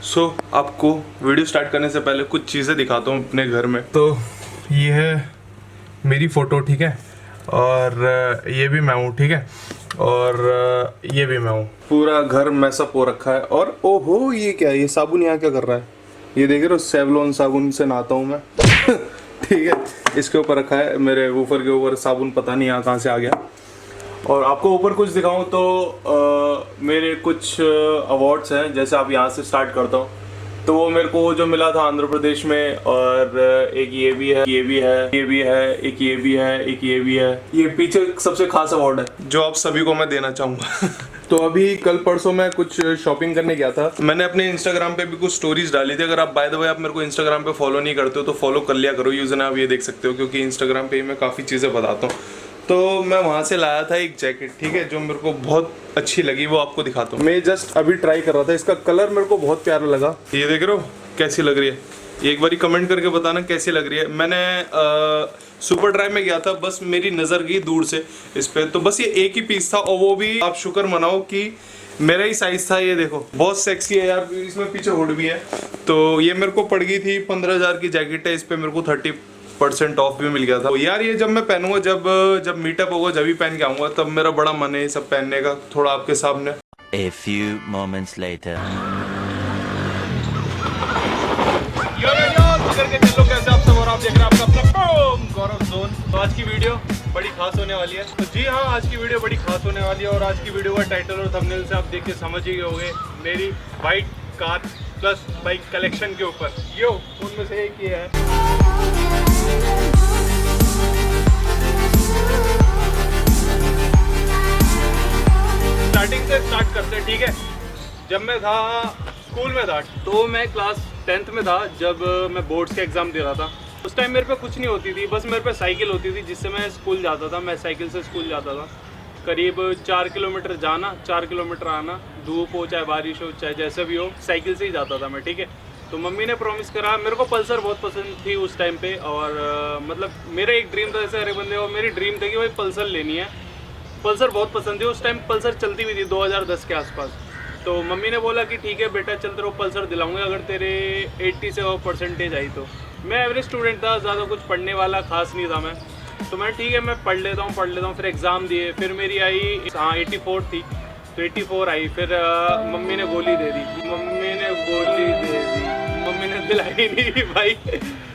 आपको video start करने से पहले कुछ चीज़ें दिखाता हूँ अपने घर में। तो ये है मेरी फ़ोटो, ठीक है, और ये भी मैं हूँ, ठीक है, और ये भी मैं हूँ। पूरा घर मैसअप हो रखा है। और ओहो, ये क्या है? ये साबुन यहाँ क्या कर रहा है? ये देख रहे हो, सेवलॉन साबुन से नहाता हूँ मैं। ठीक है, इसके ऊपर रखा है, मेरे वूफर के ऊपर साबुन, पता नहीं यहाँ कहाँ से आ गया। और आपको ऊपर कुछ दिखाऊं तो मेरे कुछ अवार्ड्स हैं। जैसे आप यहाँ से स्टार्ट करता हूँ तो वो मेरे को जो मिला था आंध्र प्रदेश में, और एक ये भी है, ये भी है, ये भी है, एक ये भी है, एक ये भी है। ये पीछे सबसे खास अवार्ड है जो आप सभी को मैं देना चाहूँगा। तो अभी कल परसों मैं कुछ शॉपिंग करने गया था। मैंने अपने इंस्टाग्राम पे भी कुछ स्टोरीज डाली थी। अगर आप बाय द वे आप मेरे को इंस्टाग्राम पे फॉलो नहीं करते हो तो फॉलो कर लिया करो, यूजर आप ये देख सकते हो, क्योंकि इंस्टाग्राम पे मैं काफ़ी चीज़ें बताता हूँ। तो मैं वहाँ से लाया था एक जैकेट, ठीक है, जो मेरे को बहुत अच्छी लगी, वो आपको दिखाता हूँ। मैं जस्ट अभी ट्राई कर रहा था, इसका कलर मेरे को बहुत प्यारा लगा। ये देख रहे हो कैसी लग रही है? एक बारी कमेंट करके बताना कैसी लग रही है। मैंने सुपर ड्राई में गया था, बस मेरी नज़र गई दूर से इस पे, तो बस ये एक ही पीस था, और वो भी आप शुक्र मनाओ कि मेरा ही साइज था। ये देखो बहुत सेक्सी है यार, इसमें पीछे हुड भी है। तो ये मेरे को पड़ गई थी 15,000 की जैकेट है, इस पे मेरे को 30% ऑफ भी मिल गया था। तो यार ये जब मैं पहनूंगा, जब मीटअप होगा, जब भी पहन के आऊंगा, तब मेरा बड़ा मन है ये सब पहनने का, थोड़ा आपके सामने। A few moments later. करके चलो कैसे आप सब, और आप देख रहे हैं आपका अपना गौरव जोन। तो आज की वीडियो बड़ी खास होने वाली है। तो जी हाँ, आज की वीडियो बड़ी खास होने वाली है, और आज की वीडियो का टाइटल और थंबनेल से आप देख के समझ ही गए होंगे, मेरी bike, car plus bike collection के ऊपर। यो उनमें से एक ये है। स्टार्टिंग से स्टार्ट करते हैं, ठीक है। जब मैं था स्कूल में था, तो मैं क्लास 10th में था, जब मैं बोर्ड्स के एग्ज़ाम दे रहा था। उस टाइम मेरे पे कुछ नहीं होती थी, बस मेरे पे साइकिल होती थी जिससे मैं स्कूल जाता था। मैं साइकिल से स्कूल जाता था, करीब 4 किलोमीटर जाना, 4 किलोमीटर आना, धूप हो चाहे बारिश हो चाहे जैसे भी हो, साइकिल से ही जाता था मैं, ठीक है। तो मम्मी ने प्रॉमिस करा, मेरे को पल्सर बहुत पसंद थी उस टाइम पे, और मतलब मेरा एक ड्रीम था, जैसे हर बंदे को मेरी ड्रीम था कि भाई पल्सर लेनी है। पल्सर बहुत पसंद थी उस टाइम, पल्सर चलती हुई थी 2010 के आसपास। तो मम्मी ने बोला कि ठीक है बेटा, चल तेरे को पल्सर दिलाऊंगा अगर तेरे 80 से और परसेंटेज आई तो। मैं एवरेज स्टूडेंट था, ज़्यादा कुछ पढ़ने वाला खास नहीं था मैं। तो मैं ठीक है, मैं पढ़ लेता हूँ। फिर एग्ज़ाम दिए, फिर मेरी आई 84 थी, तो 84 आई। फिर मम्मी ने गोली दे दी, मम्मी ने दिलाई नहीं बाइक।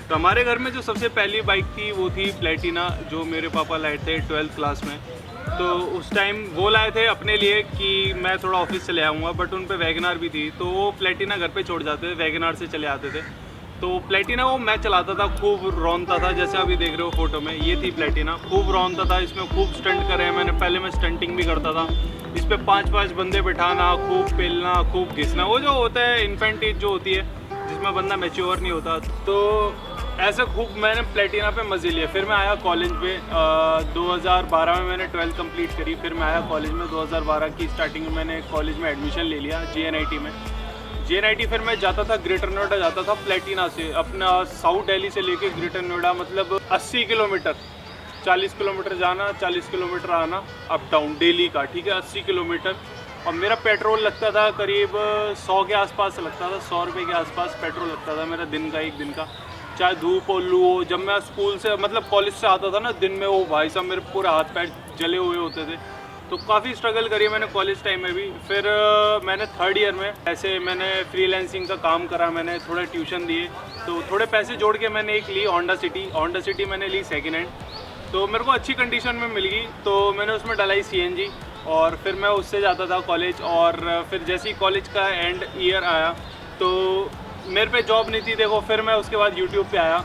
तो हमारे घर में जो सबसे पहली बाइक थी वो थी प्लेटिना, जो मेरे पापा लाए थे 12th क्लास में। तो उस टाइम वो लाए थे अपने लिए कि मैं थोड़ा ऑफिस चले आऊँगा, बट उन पे वैगनार भी थी, तो वो प्लेटिना घर पे छोड़ जाते थे, वैगनार से चले आते थे। तो प्लेटिना वो मैं चलाता था, खूब रौनता था, जैसे अभी देख रहे हो फोटो में, ये थी प्लेटिना। खूब रौनता था, इसमें खूब स्टंट करे हैं मैंने। पहले मैं स्टंटिंग भी करता था, इस पर 5-5 बंदे बिठाना, खूब पेलना, खूब घिसना, वो जो होता है इन्फेंट एज जो होती है, जिसमें बंदा मैच्योर नहीं होता। तो ऐसे खूब मैंने प्लेटिना पे मज़े लिए। फिर मैं आया कॉलेज में, 2012 में मैंने 12th कंप्लीट करी। फिर मैं आया कॉलेज में, 2012 की स्टार्टिंग में मैंने कॉलेज में एडमिशन ले लिया JNIT में। JNIT फिर मैं जाता था ग्रेटर नोएडा, जाता था प्लेटिना से, अपना साउथ दिल्ली से लेके ग्रेटर नोएडा, मतलब 80 किलोमीटर, 40 किलोमीटर जाना, 40 किलोमीटर आना, अप डाउन डेली का, ठीक है, 80 किलोमीटर। और मेरा पेट्रोल लगता था करीब 100 के आसपास लगता था, 100 रुपये के आसपास पेट्रोल लगता था मेरा दिन का, एक दिन का, चाहे धूप हो लू हो। जब मैं स्कूल से मतलब कॉलेज से आता था ना दिन में, वो भाई साहब मेरे पूरे हाथ पैर जले हुए होते थे। तो काफ़ी स्ट्रगल करी मैंने कॉलेज टाइम में भी। फिर मैंने 3rd ईयर में ऐसे मैंने फ्रीलांसिंग का काम करा, मैंने थोड़े ट्यूशन दिए, तो थोड़े पैसे जोड़ के मैंने एक ली होंडा सिटी मैंने ली सेकेंड हैंड। तो मेरे को अच्छी कंडीशन में मिल गई, तो मैंने उसमें डलाई CNG, और फिर मैं उससे जाता था कॉलेज। और फिर जैसे ही कॉलेज का एंड ईयर आया तो मेरे पे जॉब नहीं थी, देखो। फिर मैं उसके बाद यूट्यूब पे आया,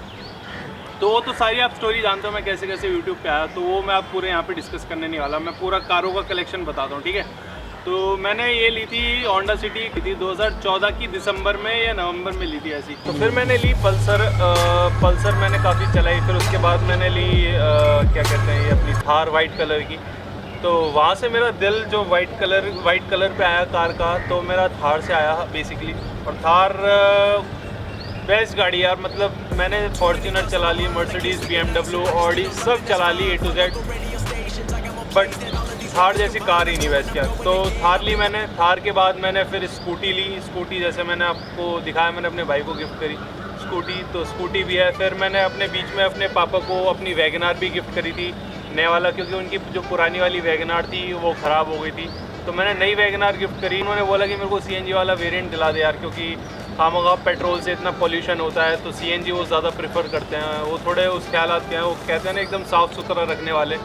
तो वो तो सारी आप स्टोरी जानते हो मैं कैसे कैसे यूट्यूब पे आया, तो वो मैं आप पूरे यहाँ पे डिस्कस करने नहीं वाला, मैं पूरा कारों का कलेक्शन बताता हूँ, ठीक है। तो मैंने ये ली थी होंडा सिटी, ली थी 2014 की दिसंबर में या नवंबर में ली थी ऐसी। तो फिर मैंने ली पल्सर मैंने काफ़ी चलाई। फिर उसके बाद मैंने ली क्या कहते हैं ये अपनी थार वाइट कलर की। तो वहाँ से मेरा दिल जो वाइट कलर पे आया कार का, तो मेरा थार से आया बेसिकली। और थार बेस्ट गाड़ी यार, मतलब मैंने फॉर्च्यूनर चला ली, मर्सिडीज़, BMW, ऑडी सब चला ली A to Z, but Thar जैसी कार ही नहीं वैसे क्या। तो थार ली मैंने, थार के बाद मैंने फिर स्कूटी ली। स्कूटी जैसे मैंने आपको दिखाया, मैंने अपने भाई को गिफ्ट करी स्कूटी, तो स्कूटी भी है। फिर मैंने अपने बीच में अपने पापा को अपनी वैगनार भी गिफ्ट करी थी, नया वाला, क्योंकि उनकी जो पुरानी वाली वैगनार थी वो ख़राब हो गई थी, तो मैंने नई वैगनार गिफ्ट करी। उन्होंने बोला कि मेरे को CNG वाला वेरिएंट दिला दे यार, क्योंकि खामखा पेट्रोल से इतना पोल्यूशन होता है, तो CNG वो ज़्यादा प्रेफर करते हैं। वो थोड़े उस ख्यालात के हैं, वो कहते हैं ना एकदम साफ़ सुथरा रखने वाले,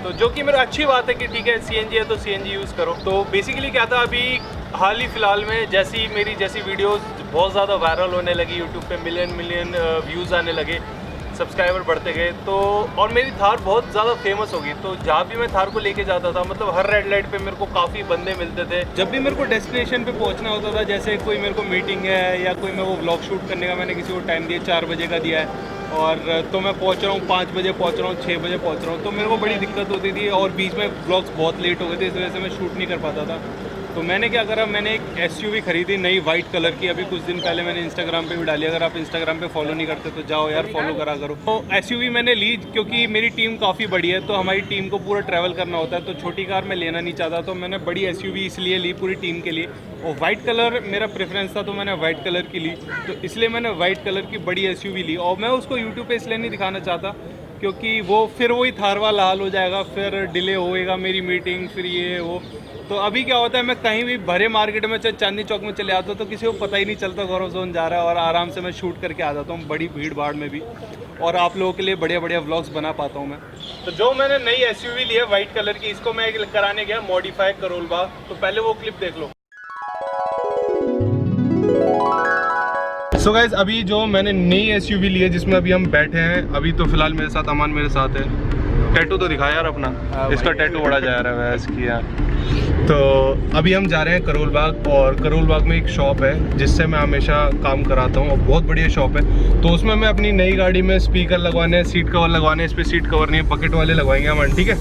तो जो कि मेरा अच्छी बात है कि ठीक है CNG है तो CNG यूज़ करो। तो बेसिकली क्या था, अभी हाल ही फ़िलहाल में मेरी जैसी वीडियोस बहुत ज़्यादा वायरल होने लगी यूट्यूब पे, मिलियन व्यूज़ आने लगे, सब्सक्राइबर बढ़ते गए, तो और मेरी थार बहुत ज़्यादा फेमस हो गई। तो जहाँ भी मैं थार को लेके जाता था, मतलब हर रेड लाइट पे मेरे को काफ़ी बंदे मिलते थे। जब भी मेरे को डेस्टिनेशन पे पहुँचना होता था, जैसे कोई मेरे को मीटिंग है या कोई मैं वो व्लॉग शूट करने का मैंने किसी को टाइम दिया 4 बजे का दिया है, और तो मैं पहुँच रहा हूँ 5 बजे पहुँच रहा हूँ, 6 बजे पहुँच रहा हूँ, तो मेरे को बड़ी दिक्कत होती थी और बीच में व्लॉग्स बहुत लेट हो गए थे, इस वजह से मैं शूट नहीं कर पाता था। तो मैंने क्या करा, मैंने एक SUV खरीदी नई वाइट कलर की, अभी कुछ दिन पहले मैंने इंस्टाग्राम पे भी डाली। अगर आप इंस्टाग्राम पे फॉलो नहीं करते तो जाओ यार फॉलो करा करो। तो SUV मैंने ली क्योंकि मेरी टीम काफ़ी बड़ी है, तो हमारी टीम को पूरा ट्रैवल करना होता है, तो छोटी कार मैं लेना नहीं चाहता, तो मैंने बड़ी SUV इसलिए ली पूरी टीम के लिए। और वाइट कलर मेरा प्रेफरेंस था, तो मैंने वाइट कलर की ली, तो इसलिए मैंने वाइट कलर की बड़ी SUV ली। और मैं उसको यूट्यूब पे इसलिए नहीं दिखाना चाहता क्योंकि वो फिर वही थार वाला हाल हो जाएगा, फिर डिले होएगा मेरी मीटिंग, फिर ये वो। तो अभी क्या होता है, मैं कहीं भी भरे मार्केट में चाहे चांदनी चौक में चले आता हूँ तो किसी को पता ही नहीं चलता गौरव जोन जा रहा है, और आराम से मैं शूट करके आ जाता हूँ बड़ी भीड़ भाड़ में भी, और आप लोगों के लिए बढ़िया बढ़िया व्लॉग्स बना पाता हूँ मैं। तो जो मैंने नई SUV ली है वाइट कलर की, इसको मैं कराने गया मॉडिफाई करोल बाग, तो पहले वो क्लिप देख लो। सो गाइज, अभी जो मैंने नई SUV ली है जिसमें अभी हम बैठे हैं, अभी तो फिलहाल मेरे साथ अमान मेरे साथ है। टैटू तो दिखा यार अपना, इसका टैटू बड़ा जा रहा है इसकी यार। तो अभी हम जा रहे हैं करोल बाग, और करोल बाग में एक शॉप है जिससे मैं हमेशा काम कराता हूँ, और बहुत बढ़िया शॉप है। तो उसमें मैं अपनी नई गाड़ी में स्पीकर लगवाने, सीट कवर लगवाने, इस पर सीट कवर नहीं है, बकेट वाले लगवाएंगे अमान, ठीक है?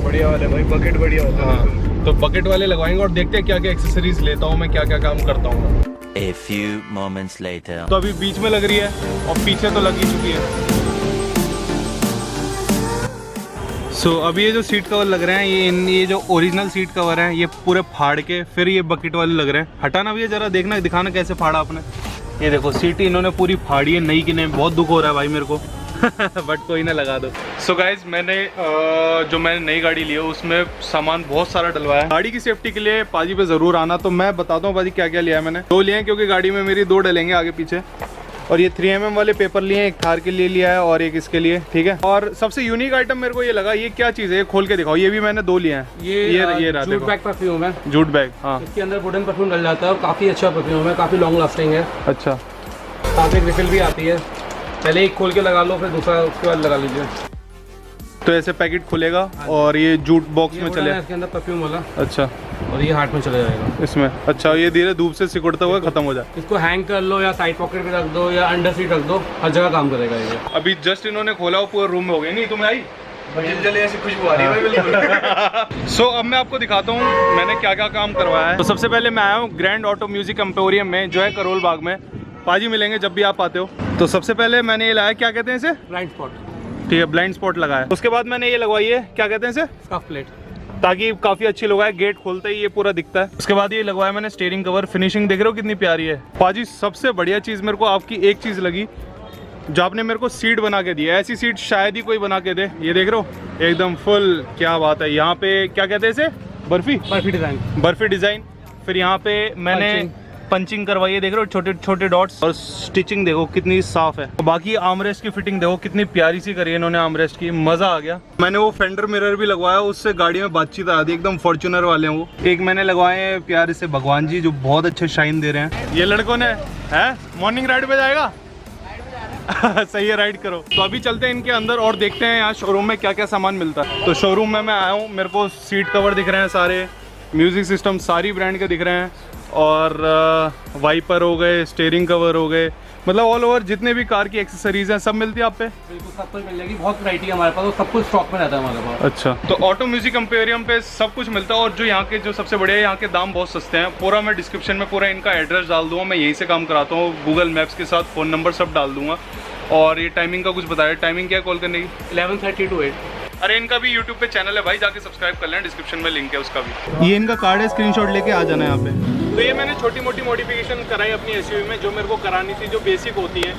बढ़िया वाले भाई, बकेट बढ़िया होता है। हाँ, तो बकेट वाले लगवाएंगे और देखते हैं क्या क्या एक्सेसरीज लेता हूँ मैं, क्या क्या काम करता हूँ। A few moments later. तो अभी बीच में लग रही है और पीछे तो लग ही चुकी है। सो अभी ये जो सीट कवर लग रहे हैं, ये जो ओरिजिनल सीट कवर हैं, ये पूरे फाड़ के फिर ये बकेट वाले लग रहे हैं। हटाना भी है जरा, देखना दिखाना कैसे फाड़ा आपने। ये देखो सीट इन्होंने पूरी फाड़ी है, नई की नई। बहुत दुख हो रहा है भाई मेरे को बट कोई ना, लगा दो। सो गाइज, मैंने नई गाड़ी ली है उसमें सामान बहुत सारा डलवाया है। गाड़ी की सेफ्टी के लिए पाजी पे जरूर आना। तो मैं बताता हूँ पाजी क्या क्या लिया है मैंने। 2 लिए हैं क्योंकि गाड़ी में मेरी 2 डलेंगे आगे पीछे, और ये 3mm वाले पेपर लिए हैं, एक थार के लिए लिया है और एक इसके लिए, ठीक है। और सबसे यूनिक आइटम मेरे को ये लगा, ये क्या चीज़ है, ये खोल के दिखाओ। ये भी मैंने 2 लिए हैं। ये जूट बैग परफ्यूम है। जूट बैग, हाँ। इसके अंदर वुडन परफ्यूम डल जाता है और काफ़ी अच्छा परफ्यूम है, काफ़ी लॉन्ग लास्टिंग है। अच्छा, साथ में रिफिल भी आती है, पहले एक खोल के लगा लो, फिर दूसरा उसके बाद लगा लीजिए। तो ऐसे पैकेट खुलेगा और ये जूट बॉक्स में चले, इसके अंदर परफ्यूम वाला। अच्छा, और ये हाथ में चले जाएगा इसमें। अच्छा, ये धीरे धूप से सिकुड़ता हुआ खत्म हो जाए। इसको हैंग कर लो या साइड पॉकेट में रख दो या अंडर सीट रख दो, हर जगह काम करेगा ये। अभी जस्ट इन्होंने खोला, वो पूरे रूम में हो गई। नहीं तुम्हें आई जल्दी ऐसी खुशबू आ रही है बिल्कुल। सो अब मैं आपको दिखाता हूँ मैंने क्या क्या काम करवाया है। तो सबसे पहले मैं आया हूँ ग्रैंड ऑटो म्यूजिक एम्पोरियम में, जो है करोल बाग में। पाजी मिलेंगे जब भी आप आते हो। तो सबसे पहले मैंने ये लाया, क्या कहते हैं इसे, ब्लाइंड स्पॉट, ठीक है, ब्लाइंड स्पॉट लगाया। उसके बाद मैंने ये लगवाई है, क्या कहते हैं इसे, स्कफ प्लेट, ताकि काफी अच्छी लगाए, गेट खोलते ही ये पूरा दिखता है। उसके बाद ये लगवाया मैंने स्टीयरिंग कवर। फिनिशिंग देख रहे हो कितनी प्यारी है। पाजी सबसे बढ़िया चीज मेरे को आपकी एक चीज लगी, जो आपने मेरे को सीट बना के दी है। ऐसी सीट शायद ही कोई बना के दे। ये देख रहे हो एकदम फुल, क्या बात है। यहाँ पे क्या कहते हैं इसे, बर्फी डिजाइन, बर्फी डिजाइन। फिर यहाँ पे मैंने पंचिंग करवाई है, देख रहे हो छोटे छोटे डॉट्स। और स्टिचिंग देखो कितनी साफ है। बाकी आर्मरेस्ट की फिटिंग देखो कितनी प्यारी सी करी है इन्होंने आर्मरेस्ट की, मजा आ गया। मैंने वो फेंडर मिरर भी लगवाया, उससे गाड़ी में बातचीत आ रही, एकदम फॉर्च्यूनर वाले हैं वो। एक मैंने लगवाए हैं प्यारे से भगवान जी, जो बहुत अच्छे शाइन दे रहे हैं। ये लड़कों ने है मॉर्निंग राइड पे जाएगा सही है, राइड करो। तो अभी चलते हैं इनके अंदर और देखते हैं यहाँ शोरूम में क्या क्या सामान मिलता है। तो शोरूम में मैं आया हूँ, मेरे को सीट कवर दिख रहे हैं सारे, म्यूजिक सिस्टम सारी ब्रांड के दिख रहे हैं, और वाइपर हो गए, स्टीयरिंग कवर हो गए, मतलब ऑल ओवर जितने भी कार की एक्सेसरीज हैं सब मिलती है आप पे। बिल्कुल सब कुछ मिल जाएगी, बहुत वैरायटी है हमारे पास, और सब कुछ स्टॉक में रहता है हमारे पास। अच्छा, तो ऑटो म्यूजिक एम्पोरियम पे सब कुछ मिलता है। और जो यहाँ के जो सबसे बढ़िया है, यहाँ के दाम बहुत सस्ते हैं। पूरा मैं डिस्क्रिप्शन में पूरा इनका एड्रेस डाल दूंगा, मैं यहीं से काम कराता हूँ, गूगल मैप्स के साथ फ़ोन नंबर सब डाल दूंगा। और ये टाइमिंग का कुछ बताया, टाइमिंग क्या है कॉल करने की? 11:30 to 8। अरे इनका भी यूट्यूब पे चैनल है भाई, जाके सब्सक्राइब कर लें, डिस्क्रिप्शन में लिंक है उसका भी। ये इनका कार्ड है, स्क्रीनशॉट लेके आ जाना यहाँ पे। तो ये मैंने छोटी मोटी मॉडिफिकेशन कराई अपनी एसयूवी में, जो मेरे को करानी थी, जो बेसिक होती है।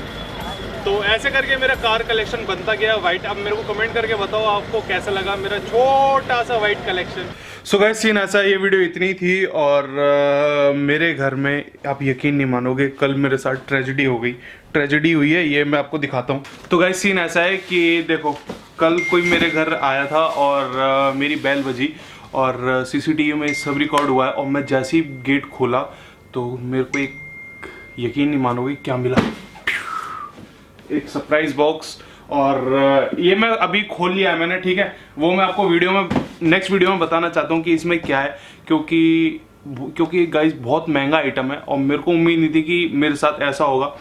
तो ऐसे करके मेरा कार कलेक्शन बनता गया वाइट। अब मेरे को कमेंट करके बताओ आपको कैसा लगा मेरा छोटा सा white collection. So guys scene ऐसा, ये वीडियो इतनी थी। और मेरे घर में आप यकीन नहीं मानोगे, कल मेरे साथ ट्रेजेडी हो गई। ट्रेजेडी हुई है, ये मैं आपको दिखाता हूँ। तो गाइस सीन ऐसा है कि देखो, कल कोई मेरे घर आया था और मेरी बेल बजी और सीसीटीवी में सब रिकॉर्ड हुआ है। और मैं जैसे ही गेट खोला तो मेरे को एक, यकीन नहीं मानोगे क्या मिला, एक सरप्राइज बॉक्स। और ये मैं अभी खोल लिया है मैंने, ठीक है। वो मैं आपको वीडियो में, नेक्स्ट वीडियो में बताना चाहता हूँ कि इसमें क्या है, क्योंकि गाइस बहुत महंगा आइटम है और मेरे को उम्मीद नहीं थी कि मेरे साथ ऐसा होगा।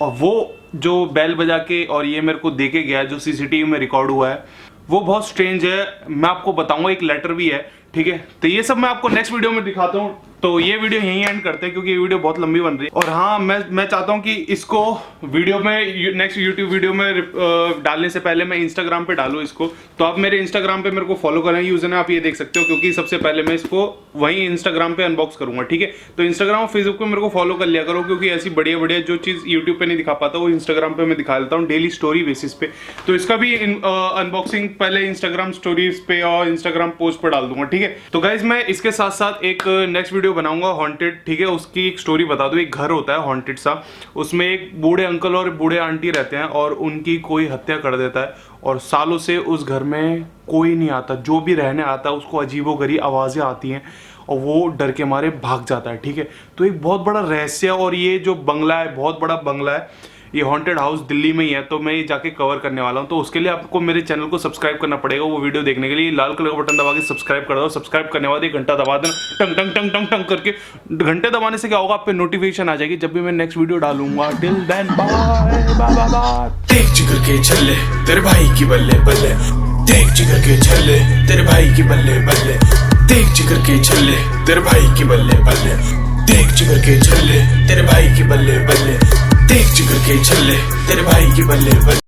और वो जो बेल बजा के और ये मेरे को दे के गया, जो सीसीटीवी में रिकॉर्ड हुआ है, वो बहुत स्ट्रेंज है। मैं आपको बताऊंगा, एक लेटर भी है, ठीक है। तो ये सब मैं आपको नेक्स्ट वीडियो में दिखाता हूँ। तो ये वीडियो यहीं एंड करते हैं क्योंकि ये वीडियो बहुत लंबी बन रही है। और हाँ, मैं चाहता हूँ कि इसको वीडियो में, नेक्स्ट यूट्यूब वीडियो में डालने से पहले मैं इंस्टाग्राम पे डालूँ इसको। तो आप मेरे इंस्टाग्राम पे मेरे को फॉलो करें, यूजर ने आप ये देख सकते हो, क्योंकि सबसे पहले मैं इसको वहीं इंस्टाग्राम पे अनबॉक्स करूंगा, ठीक है। तो इंस्टाग्राम और फेसबुक पे मेरे को फॉलो कर लिया करो, क्योंकि ऐसी बढ़िया बढ़िया जो चीज़ यूट्यूब पे नहीं दिखा पाता वो इंस्टाग्राम पे मैं दिखा देता हूँ डेली स्टोरी बेसिस पे। तो इसका भी अनबॉक्सिंग पहले इंस्टाग्राम स्टोरीज पे और इंस्टाग्राम पोस्ट पर डाल दूंगा, ठीक है। तो गाइज मैं इसके साथ साथ एक नेक्स्ट वीडियो बनाऊंगा हॉन्टेड, ठीक है। उसकी एक स्टोरी बता दूं। एक घर होता है हॉन्टेड सा, उसमें एक बूढ़े अंकल और बूढ़े आंटी रहते हैं और उनकी कोई हत्या कर देता है और सालों से उस घर में कोई नहीं आता। जो भी रहने आता है उसको अजीबोगरीब आवाज़ें आती हैं और वो डर के मारे भाग जाता है, ठीक है। तो एक बहुत बड़ा रहस्य, और ये जो बंगला है बहुत बड़ा बंगला है, ये हॉन्टेड हाउस दिल्ली में ही है। तो मैं ये जाके कवर करने वाला हूँ। तो उसके लिए आपको मेरे चैनल को सब्सक्राइब करना पड़ेगा। वो वीडियो देखने के लिए लाल कलर का बटन दबा के सब्सक्राइब कर दो। सब्सक्राइब करने के बाद एक घंटा दबा देना, टंग टंग टंग टंग टंग करके। घंटे दबाने से क्या होगा, आप पे नोटिफिकेशन आ जाएगी जब भी मैं नेक्स्ट वीडियो डालूंगा। Till then bye bye bye. देख जिगर के छल्ले तेरे भाई की बल्ले बल्ले, देख जिगर के छल्ले तेरे भाई की बल्ले बल्ले, देख जिगर के छल्ले तेरे भाई की बल्ले बल्ले, देख जिगर के छल्ले तेरे भाई की बल्ले बल्ले, देख जिगर के छल्ले तेरे भाई की बल्ले बल्ले।